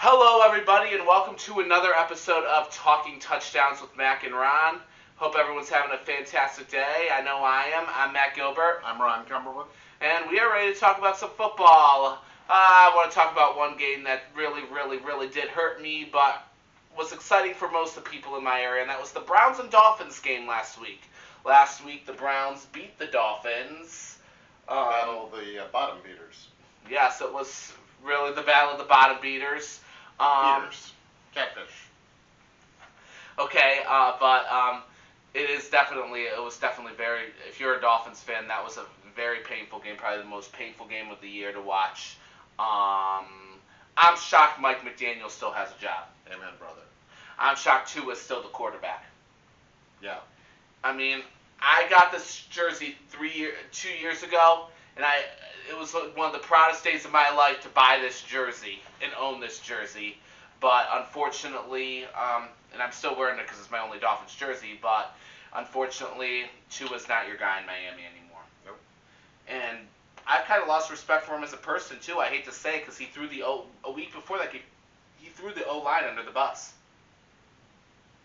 Hello, everybody, and welcome to another episode of Talking Touchdowns with Mac and Ron. Hope everyone's having a fantastic day. I know I am. I'm Matt Gilbert. I'm Ron Cumberland. And we are ready to talk about some football. I want to talk about one game that really did hurt me, but was exciting for most of the people in my area, and that was the Browns and Dolphins game last week. Last week, the Browns beat the Dolphins. Battle of the bottom beaters. Yes, it was really the battle of the bottom beaters. Beaters. Catfish. Okay, but it was definitely very, if you're a Dolphins fan, that was a very painful game, probably the most painful game of the year to watch. I'm shocked Mike McDaniel still has a job. Amen, brother. I'm shocked Tua is still the quarterback. Yeah. I mean, I got this jersey 2 years ago, and it was one of the proudest days of my life to buy this jersey and own this jersey. But unfortunately, and I'm still wearing it because it's my only Dolphins jersey, but unfortunately, Tua's not your guy in Miami anymore. Nope. And I kind of lost respect for him as a person, too. I hate to say it, because he threw a week before that game, he threw the O-line under the bus.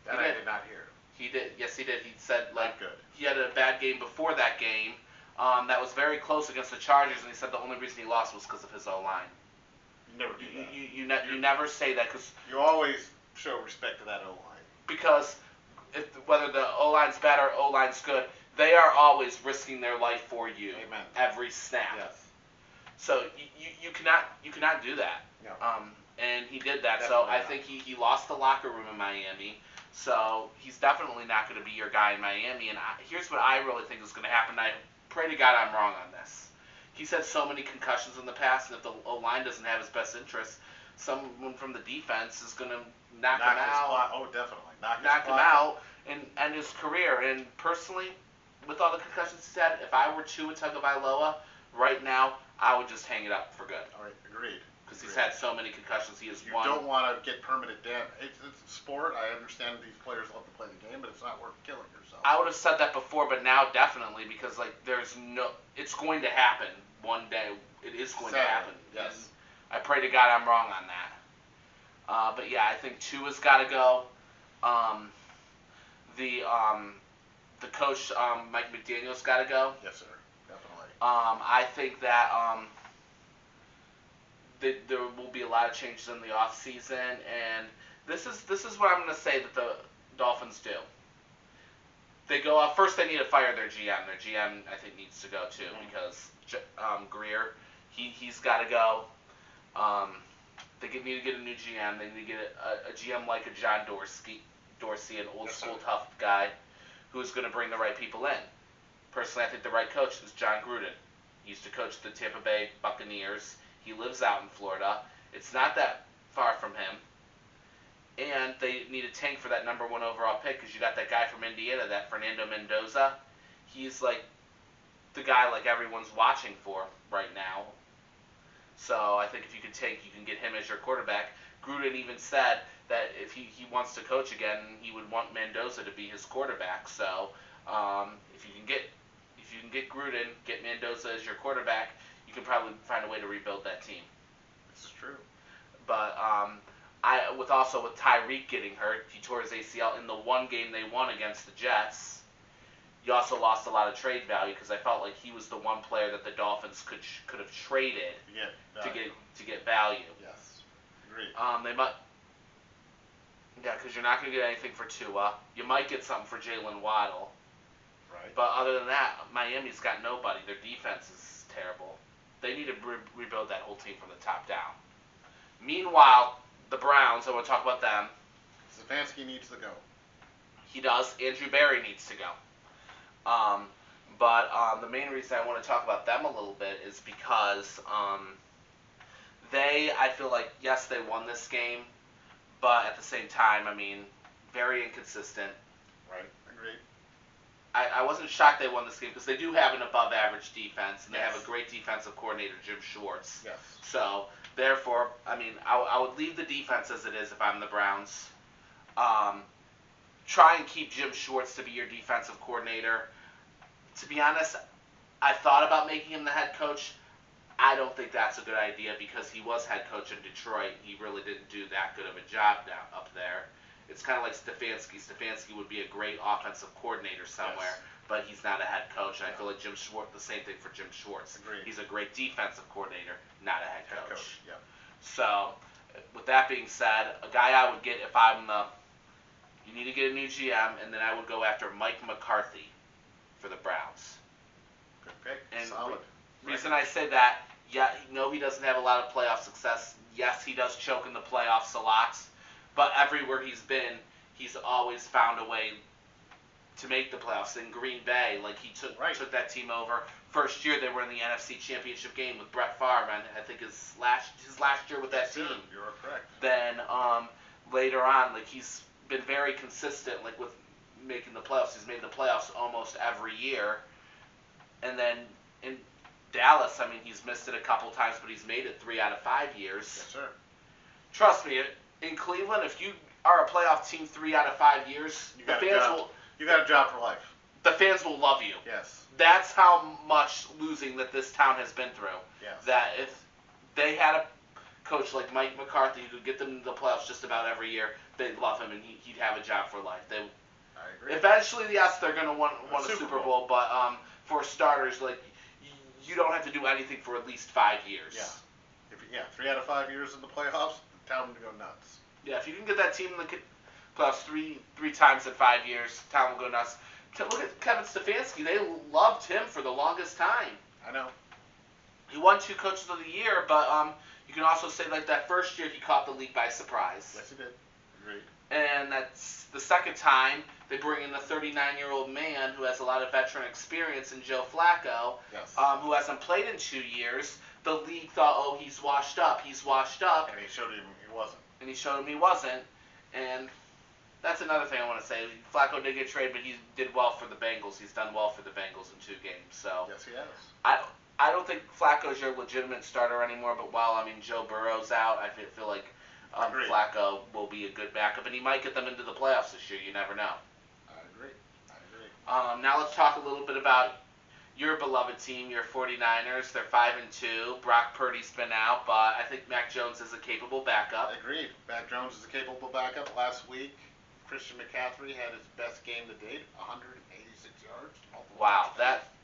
That I did not hear. He did. Yes, he did. He said, Not good. he had a bad game before that game that was very close against the Chargers, and he said the only reason he lost was because of his O-line. You never do that. You never say that, because You always show respect to that O-line. Because whether the O-line's bad or O-line's good, they are always risking their life for you. Amen. Every snap. Yes. So you cannot do that. No. And he did that. Definitely so I not. think he lost the locker room in Miami. So he's definitely not going to be your guy in Miami. And here's what I really think is going to happen. I pray to God I'm wrong on this. He's had so many concussions in the past, and if the O-line doesn't have his best interests, someone from the defense is going to knock him out. Oh, definitely. Knock him out and end his career. And personally, with all the concussions he's had, if I were Tua Tagovailoa right now, I would just hang it up for good. All right, agreed. Because he's had so many concussions, he has You won. don't want to get permanent damage. It's a sport. I understand these players love to play the game, but it's not worth killing yourself. I would have said that before, but now definitely, because it's going to happen one day. It is going to happen. Yes. And I pray to God I'm wrong on that. But yeah, I think Tua's got to go. The coach Mike McDaniel's got to go. Yes, sir. Definitely. I think that there will be a lot of changes in the offseason, and this is what I'm going to say that the Dolphins do. They go off first. They need to fire their GM. Their GM, I think, needs to go too, because Greer, he's got to go. They need to get a new GM. They need to get a GM like a John Dorsey, an old school tough guy, who's going to bring the right people in. Personally, I think the right coach is John Gruden. He used to coach the Tampa Bay Buccaneers. He lives out in Florida. It's not that far from him. And they need a tank for that number 1 overall pick, because you got that guy from Indiana, that Fernando Mendoza. He's like the guy like everyone's watching for right now. So I think if you can get him as your quarterback. Gruden even said that if he wants to coach again, he would want Mendoza to be his quarterback. So if you can get Gruden, get Mendoza as your quarterback, you can probably find a way to rebuild that team. This is true. But with Tyreek getting hurt, he tore his ACL in the one game they won against the Jets. You also lost a lot of trade value, because I felt like he was the one player that the Dolphins could have traded to get value. Yes, agreed. Because you're not going to get anything for Tua. You might get something for Jalen Waddle. Right. But other than that, Miami's got nobody. Their defense is terrible. They need to rebuild that whole team from the top down. Meanwhile, the Browns, I want to talk about them. Stefanski needs to go. He does. Andrew Berry needs to go. But the main reason I want to talk about them a little bit is because I feel like, yes, they won this game, but at the same time, I mean, very inconsistent. Right, agreed. I wasn't shocked they won this game, because they do have an above-average defense, and they Yes. have a great defensive coordinator, Jim Schwartz. Yes. So, therefore, I mean, I would leave the defense as it is if I'm the Browns. Try and keep Jim Schwartz to be your defensive coordinator. To be honest, I thought about making him the head coach. I don't think that's a good idea because he was head coach in Detroit. He really didn't do that good of a job down up there. It's kind of like Stefanski. Stefanski would be a great offensive coordinator somewhere, Yes. but he's not a head coach. And I No. feel like Jim Schwartz, the same thing for Jim Schwartz. Agreed. He's a great defensive coordinator, not a head coach. Yeah. So, with that being said, a guy I would get if I'm the, you need to get a new GM, and then I would go after Mike McCarthy for the Browns. Good pick. And Solid. Reason I say that, yeah, no, he doesn't have a lot of playoff success. Yes, he does choke in the playoffs a lot, but everywhere he's been, he's always found a way to make the playoffs. In Green Bay, like he took that team over. First year they were in the NFC Championship game with Brett Favre, and I think his last year with that team. You're correct. Then later on, like he's been very consistent, like with making the playoffs. He's made the playoffs almost every year, and then in Dallas, I mean, he's missed it a couple times, but he's made it 3 out of 5 years. Yes, sir. Trust me, in Cleveland, if you are a playoff team 3 out of 5 years, You got a job for life. The fans will love you. Yes. That's how much losing that this town has been through. Yes. That if they had a coach like Mike McCarthy who could get them to the playoffs just about every year, they'd love him and he'd have a job for life. I agree. Eventually, yes, they're going to win a Super Super Bowl, but for starters, like you don't have to do anything for at least 5 years. Yeah. 3 out of 5 years in the playoffs, the town would go nuts. Yeah, if you can get that team in the playoffs three times in 5 years, town will go nuts. Look at Kevin Stefanski. They loved him for the longest time. I know. He won 2 Coaches of the Year, but you can also say like that first year he caught the league by surprise. Yes, he did. Agreed. And that's the second time they bring in the 39-year-old man who has a lot of veteran experience in Joe Flacco, Yes. who hasn't played in 2 years. The league thought, oh, he's washed up. And he showed him he wasn't. And he showed him he wasn't. And that's another thing I want to say. Flacco did get traded, but he did well for the Bengals. He's done well for the Bengals in 2 games. So Yes, he has. I don't think Flacco's your legitimate starter anymore, but while, I mean, Joe Burrow's out, I feel like Flacco will be a good backup, and he might get them into the playoffs this year. You never know. I agree. Now let's talk a little bit about your beloved team, your 49ers. They're 5-2. Brock Purdy's been out, but I think Mac Jones is a capable backup. Agreed. Mac Jones is a capable backup. Last week, Christian McCaffrey had his best game to date, 186 yards. Wow,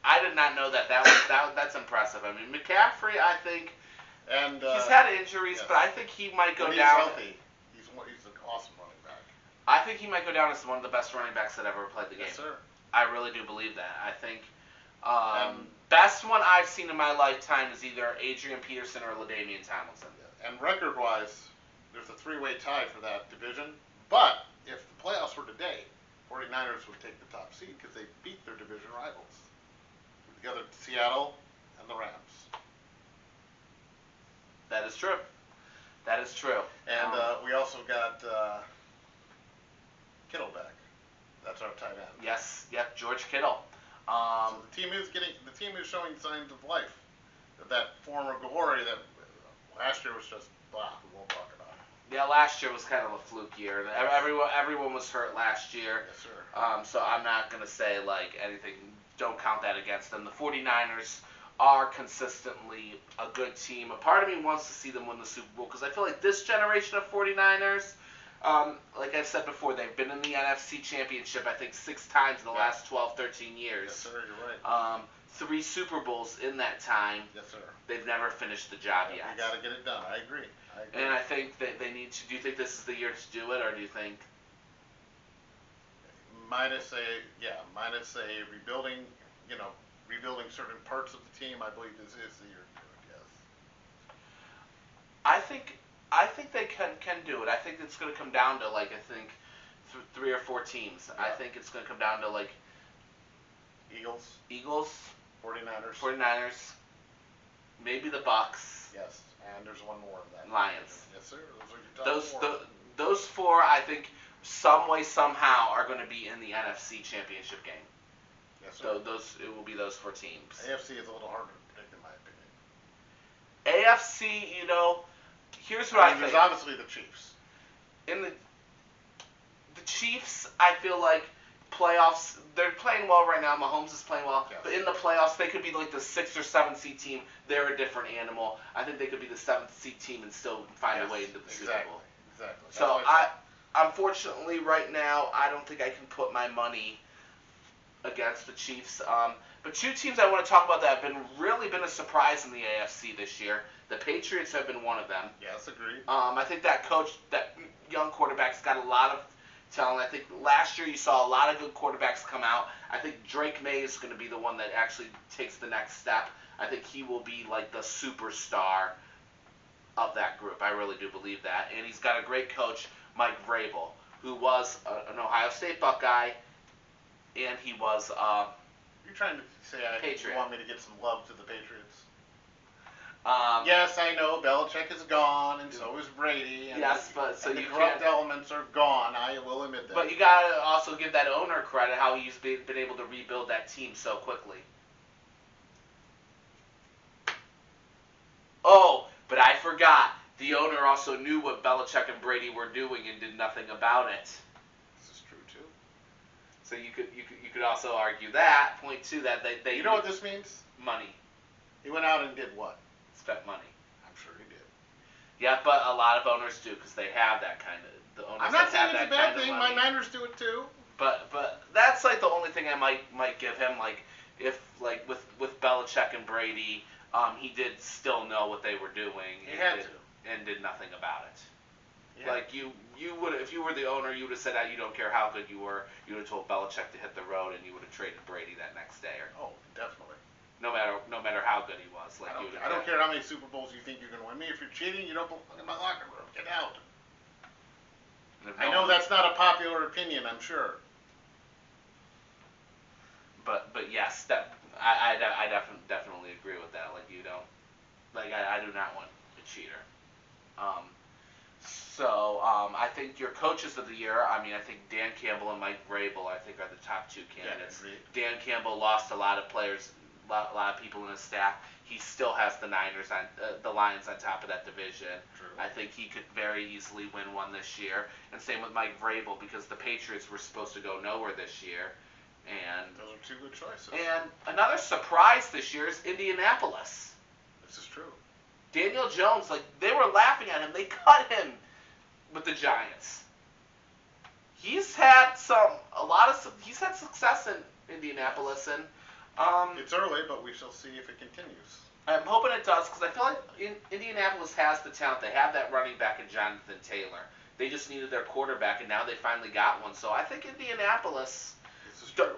I did not know that. That's impressive. I mean, McCaffrey, I think and he's had injuries, yes. but I think he might go when down. He's healthy. He's an awesome running back. I think he might go down as one of the best running backs that ever played the game. Yes, sir. I really do believe that. I think best one I've seen in my lifetime is either Adrian Peterson or LaDainian Tomlinson. And record-wise, there's a 3-way tie for that division. But if the playoffs were today, 49ers would take the top seed because they beat their division rivals. Together, Seattle and the Rams. That is true. And we also got Kittle back. That's our tight end. Yes, yep, George Kittle. So the team is showing signs of life. That former glory that last year was just blah. We won't talk about it. Yeah, last year was kind of a fluke year. Everyone was hurt last year. Yes, sir. So I'm not gonna say like anything. Don't count that against them. The 49ers are consistently a good team. A part of me wants to see them win the Super Bowl because I feel like this generation of 49ers, like I've said before, they've been in the NFC Championship, I think 6 times in the last 12, 13 years. Yes, sir, you're right. 3 Super Bowls in that time. Yes, sir. They've never finished the job yet. We got to get it done. I agree. And I think that they need to. Do you think this is the year to do it, or do you think? Minus a rebuilding certain parts of the team, I believe this is the year to do it, yes. I think they can do it. I think it's going to come down to like 3 or 4 teams. Yeah. I think it's going to come down to like Eagles, 49ers, maybe the Bucks. Yes, and there's one more of that. Lions. Yes, sir. Those are your top 4. Those 4, I think, some way somehow are going to be in the NFC Championship game. Yes, sir. It will be those 4 teams. AFC is a little harder to predict, in my opinion. AFC, here's what I think. There's obviously the Chiefs. In the Chiefs, I feel like playoffs, they're playing well right now. Mahomes is playing well, Yes. but in the playoffs, they could be like the 6th or 7th seed team. They're a different animal. I think they could be the 7th seed team and still find a way into the Super Bowl. Exactly. So unfortunately, right now, I don't think I can put my money against the Chiefs. But two teams I want to talk about that have really been a surprise in the AFC this year. The Patriots have been one of them. Yes, agreed. I think that young quarterback's got a lot of talent. I think last year you saw a lot of good quarterbacks come out. I think Drake May is going to be the one that actually takes the next step. I think he will be like the superstar of that group. I really do believe that. And he's got a great coach, Mike Vrabel, who was an Ohio State Buckeye, and he was You're trying to say you want me to get some love to the Patriots? Yes, I know Belichick is gone, and so is Brady. And the corrupt elements are gone. I will admit that. But you gotta also give that owner credit how he's been able to rebuild that team so quickly. Oh, but I forgot. The owner also knew what Belichick and Brady were doing and did nothing about it. This is true too. So you could also argue that point to that they You know what this means? Money. He went out and did what? Spent money. I'm sure he did. Yeah, but a lot of owners do because they have that kind of. The owners I'm not saying have it's a that bad thing. kind of My Niners do it too. But that's like the only thing I might give him. Like if like with Belichick and Brady, he did still know what they were doing. And did nothing about it. Yeah. Like you would, if you were the owner, you would have said that you don't care how good you were. You would have told Belichick to hit the road, and you would have traded Brady that next day. Oh, definitely. No matter how good he was. Like I don't care how many Super Bowls you think you're going to win me. If you're cheating, you don't belong in my locker room. Get out. I know that's not a popular opinion, I'm sure. But yes, I definitely agree with that. Like you don't, like I do not want a cheater. I think your coaches of the year, I think Dan Campbell and Mike Vrabel, I think are the top two candidates. Yeah, Dan Campbell lost a lot of players, a lot of people in his staff. He still has the Lions on top of that division. True. I think he could very easily win one this year. And same with Mike Vrabel because the Patriots were supposed to go nowhere this year. And those are two good choices. And another surprise this year is Indianapolis. This is true. Daniel Jones, like they were laughing at him. They cut him with the Giants. He's had he's had success in Indianapolis, and it's early, but we shall see if it continues. I'm hoping it does because I feel like Indianapolis has the talent. They have that running back in Jonathan Taylor. They just needed their quarterback, and now they finally got one. So I think Indianapolis. This is true.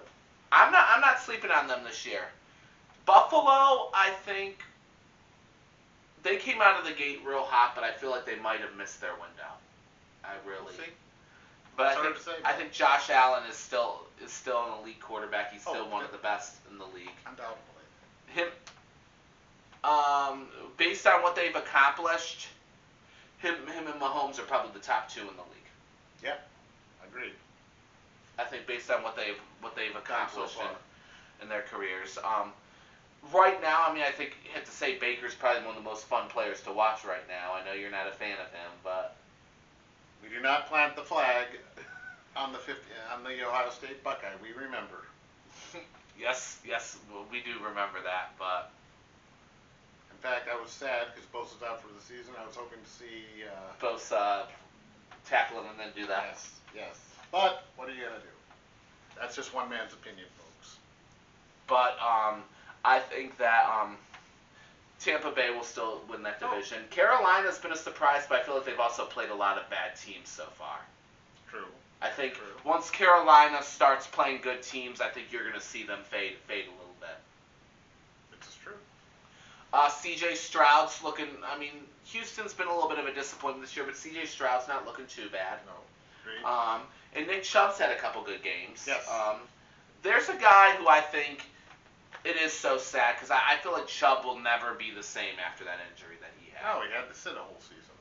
I'm not sleeping on them this year. Buffalo, I think they came out of the gate real hot, but I feel like they might have missed their window. We'll see. But I think Josh Allen is still an elite quarterback. He's still one of the best in the league. Undoubtedly. Based on what they've accomplished, him and Mahomes are probably the top two in the league. Yeah, agreed. I think based on what they've accomplished so in their careers. Right now, I think you have to say Baker's probably one of the most fun players to watch right now. I know you're not a fan of him, but we do not plant the flag on the Ohio State Buckeye. We remember. Yes, well, we do remember that. But in fact, I was sad because Bosa's out for the season. I was hoping to see Bosa tackle him and then do that. Yes. But what are you gonna do? That's just one man's opinion, folks. But I think that Tampa Bay will still win that division. Carolina's been a surprise, but I feel like they've also played a lot of bad teams so far. True. I think once Carolina starts playing good teams, I think you're going to see them fade a little bit. This is true. C.J. Stroud's looking. Houston's been a little bit of a disappointment this year, but C.J. Stroud's not looking too bad. No. Great. And Nick Chubb's had a couple good games. Yes. There's a guy who I think it is so sad because I feel like Chubb will never be the same after that injury that he had. No, he had to sit a whole season.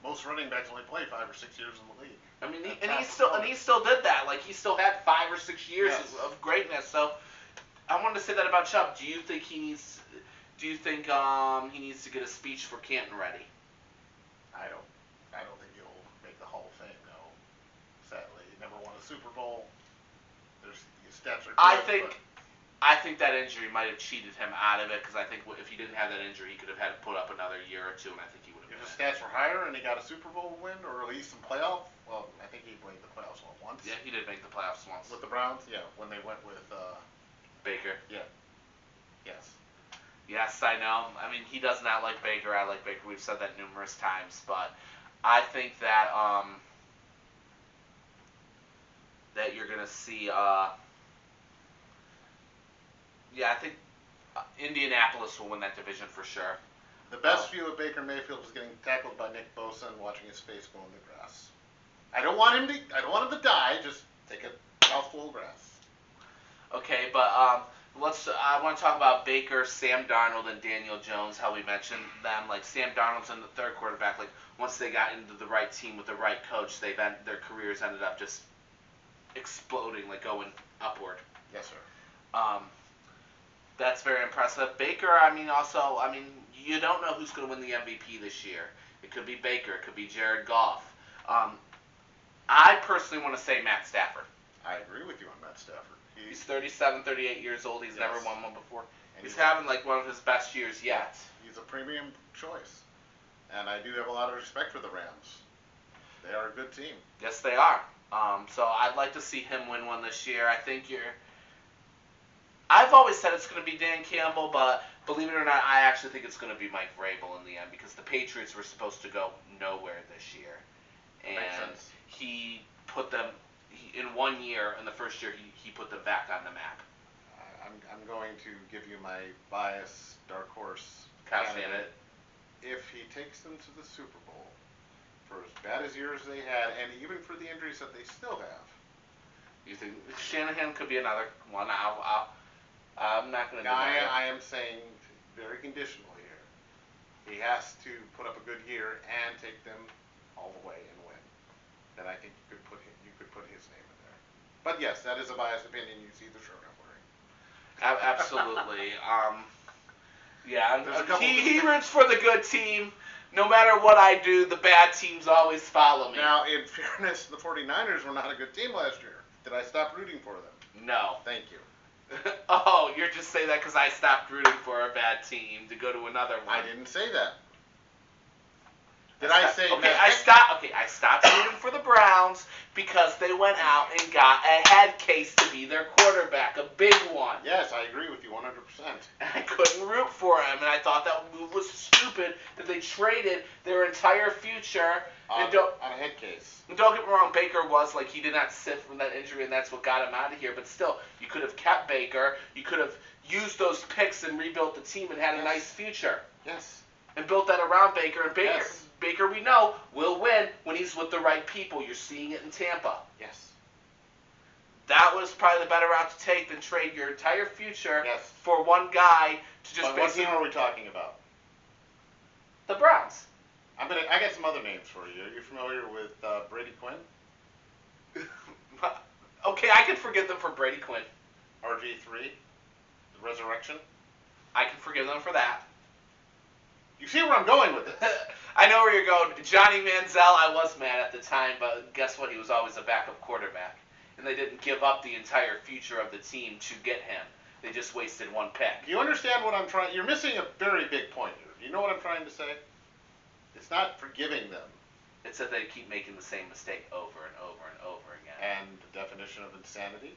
Most running backs only play 5 or 6 years in the league. He still did that. Like he still had 5 or 6 years of greatness. So I wanted to say that about Chubb. Do you think he needs to get a speech for Canton ready? I don't think he'll make the Hall of Fame. No, sadly, he never the Super Bowl. There's stats are good. I think that injury might have cheated him out of it, because I think if he didn't have that injury, he could have had to put up another year or two, and I think he would have. If his stats were higher and he got a Super Bowl win, or at least some playoff, well, I think he played the playoffs once. Yeah, he did make the playoffs once. With the Browns, yeah, when they went with Baker. Yeah. Yes. Yes, I know. I mean, he does not like Baker. I like Baker. We've said that numerous times, but I think that that you're gonna see. Yeah, I think Indianapolis will win that division for sure. The best view of Baker Mayfield was getting tackled by Nick Bosa and watching his face go in the grass. I don't want him to die. Just take a mouthful of grass. Okay, but I want to talk about Baker, Sam Darnold, and Daniel Jones. How we mentioned them, like Sam Darnold's in the third quarterback. Like once they got into the right team with the right coach, their careers ended up just exploding, like going upward. Yes, sir. That's very impressive. Baker, you don't know who's going to win the MVP this year. It could be Baker. It could be Jared Goff. I personally want to say Matt Stafford. I agree with you on Matt Stafford. He's 37, 38 years old. He's never won one before. And he's having like one of his best years yet. He's a premium choice. And I do have a lot of respect for the Rams. They are a good team. Yes, they are. So I'd like to see him win one this year. I've always said it's going to be Dan Campbell, but believe it or not, I actually think it's going to be Mike Vrabel in the end, because the Patriots were supposed to go nowhere this year. And he put them, in 1 year, in the first year, he put them back on the map. I'm going to give you my bias, dark horse candidate. If he takes them to the Super Bowl, for as bad as years they had, and even for the injuries that they still have. You think Shanahan could be another one? I'm not going to deny it. I am saying very conditional here. He has to put up a good year and take them all the way and win. Then I think you could put his name in there. But yes, that is a biased opinion. You see the shirt I'm wearing. Absolutely. He roots for the good team. No matter what I do, the bad teams always follow me. Now, in fairness, the 49ers were not a good team last year. Did I stop rooting for them? No. Thank you. Oh, you're just saying that because I stopped rooting for a bad team to go to another one. I didn't say that. I stopped rooting for the Browns because they went out and got a head case to be their quarterback, a big one. Yes, I agree with you 100%. And I couldn't root for him, and I thought that move was stupid, that they traded their entire future on a head case. And don't get me wrong, Baker was, he did not sit from that injury, and that's what got him out of here, but still, you could have kept Baker, you could have used those picks and rebuilt the team and had a nice future. Yes. And built that around Baker, and Baker, we know, will win when he's with the right people. You're seeing it in Tampa. Yes. That was probably the better route to take than trade your entire future for one guy to just What team are we talking about? The Browns. I got some other names for you. Are you familiar with Brady Quinn? Okay, I can forgive them for Brady Quinn. RG3, the Resurrection. I can forgive them for that. You see where I'm going with this? I know where you're going. Johnny Manziel, I was mad at the time, but guess what? He was always a backup quarterback. And they didn't give up the entire future of the team to get him. They just wasted one pick. Do you understand what I'm trying? You're missing a very big point here. Do you know what I'm trying to say? It's not forgiving them. It's that they keep making the same mistake over and over and over again. And the definition of insanity?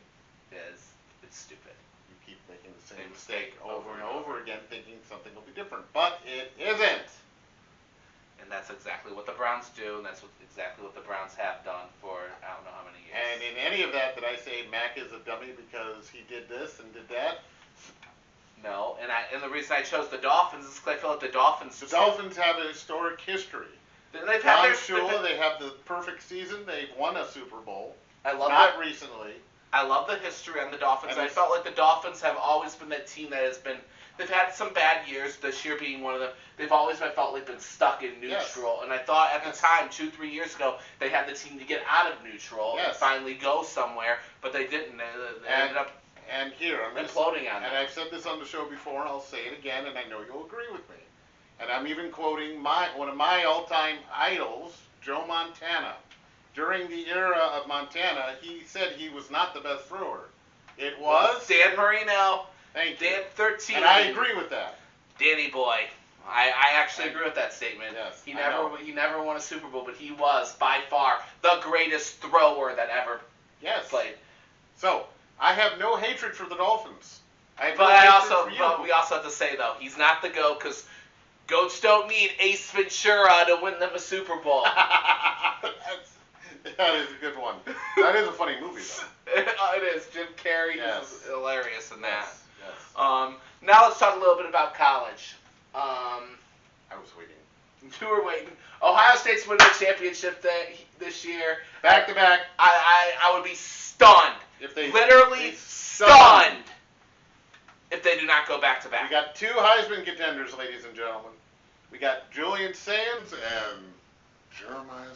Is it's stupid. You keep making the same mistake over and over again, thinking something will be different. But it isn't. And that's exactly what the Browns do, and that's exactly what the Browns have done for I don't know how many years. And in any of that, did I say Mac is a dummy because he did this and did that? No, and the reason I chose the Dolphins is because I feel like the Dolphins have a historic history. They've had they have the perfect season. They've won a Super Bowl. Recently. I love the history on the Dolphins. I felt like the Dolphins have always been that team that has been. They've had some bad years, this year being one of them. They've always been stuck in neutral. And I thought at the time, 2-3 years ago, they had the team to get out of neutral and finally go somewhere, but they didn't. They ended up imploding on them. And I've said this on the show before, and I'll say it again, and I know you'll agree with me. And I'm even quoting one of my all-time idols, Joe Montana. during the era of Montana, he said he was not the best thrower. It was Dan Marino. Thank you. Dan 13. And I agree with that. Danny boy. I actually agree with that statement. Yes, he never won a Super Bowl, but he was by far the greatest thrower that ever played. So I have no hatred for the Dolphins. But we also have to say though, he's not the GOAT because GOATs don't need Ace Ventura to win them a Super Bowl. That is a good one. That is a funny movie though. It is. Jim Carrey is hilarious in that. Yes. Now let's talk a little bit about college. I was waiting. You were waiting. Ohio State's winning the championship this year. Back to back. I would be stunned. Literally stunned if they do not go back to back. We got two Heisman contenders, ladies and gentlemen. We got Julian Sands and Jeremiah